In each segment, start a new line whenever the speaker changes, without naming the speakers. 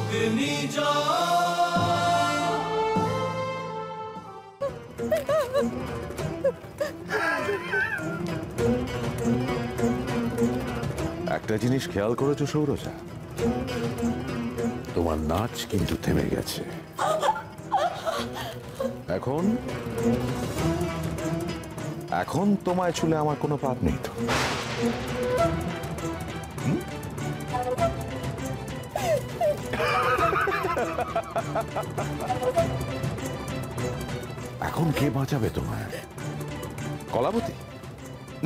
একটা জিনিস খেয়াল করেছো সৌরজা, তোমার নাচ কিন্তু থেমে গেছে। এখন এখন তোমায় ছুলে আমার কোনো পাপ নেই তো? এখন কে বাঁচাবে তোমায়? কলাবতী?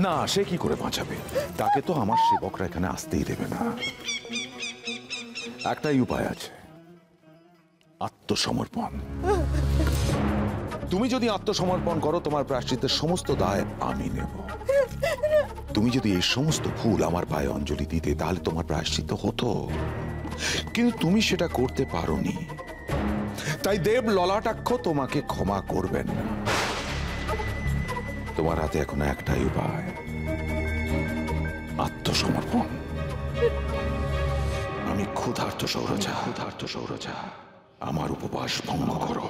না, সে কি করে বাঁচাবে? তাকে তো আমার সেবকরা এখানে আসতেই দেবে না। একটাই উপায় আছে, আত্মসমর্পণ। তুমি যদি আত্মসমর্পণ করো, তোমার প্রায়শ্চিত্তের সমস্ত দায় আমি নেব। তুমি যদি এই সমস্ত ফুল আমার পায়ে অঞ্জলি দিতে, তাহলে তোমার প্রায়শ্চিত্ত হতো, কিন্তু তুমি সেটা করতে পারোনি। তাই দেব ললাটাক্ষ তোমাকে ক্ষমা করবেন না। তোমার হাতে এখন একটাই উপায়, আত্মসমর্পণ। আমি ক্ষুধার্ত সৌরজা, ক্ষুধার্ত সৌরজা, আমার উপবাস ভঙ্গ করো।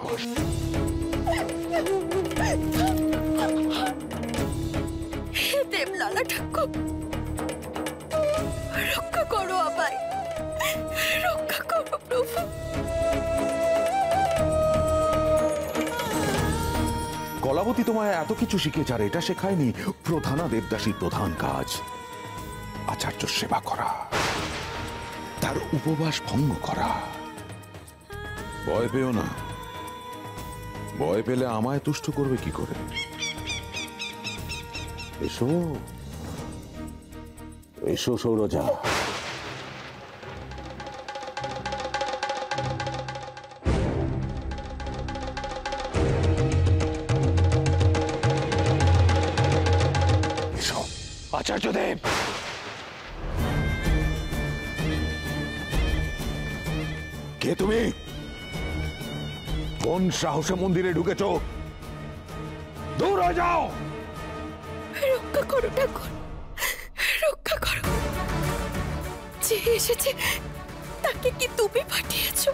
দেব ললাটাক্ষ, রক্ষা করো আমায়, রক্ষা করো প্রভু।
কলাবতী তোমায় এত কিছু শিখেছে, আর এটা শেখায়নি প্রধানা দেবদাসীর প্রধান কাজ আচার্য সেবা করা, তার উপবাস ভঙ্গ করা। ভয় পেও না, ভয় পেলে আমায় তুষ্ট করবে কি করে? এসো এসো সৌরজা। আচার্যদেব, কে তুমি? কোন সাহসে মন্দিরে ঢুকেছো? দূর হয়ে যাও।
রক্ষা করো ঠাকুর, রক্ষা করো। যে এসেছে তাকে কি তুমি পাঠিয়েছো?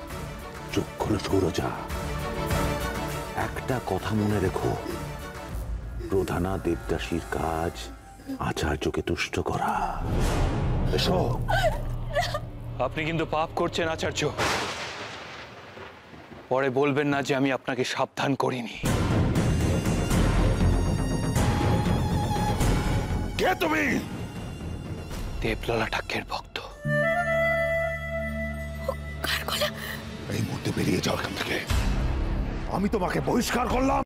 চোখ খোলো সৌরজা, একটা কথা মনে রেখো, প্রধানা দেবদাসীর কাজ আচার্যকে তুষ্ট করা। এসো।
আপনি কিন্তু পাপ করছেন আচার্য, পরে বলবেন না যে আমি আপনাকে সাবধান করিনি।
কে তুমি?
দেব ললাটাক্ষের ভক্ত।
কার গলা?
এই মুহূর্তে বেরিয়ে যাও এখান থেকে। আমি তোমাকে বহিষ্কার করলাম।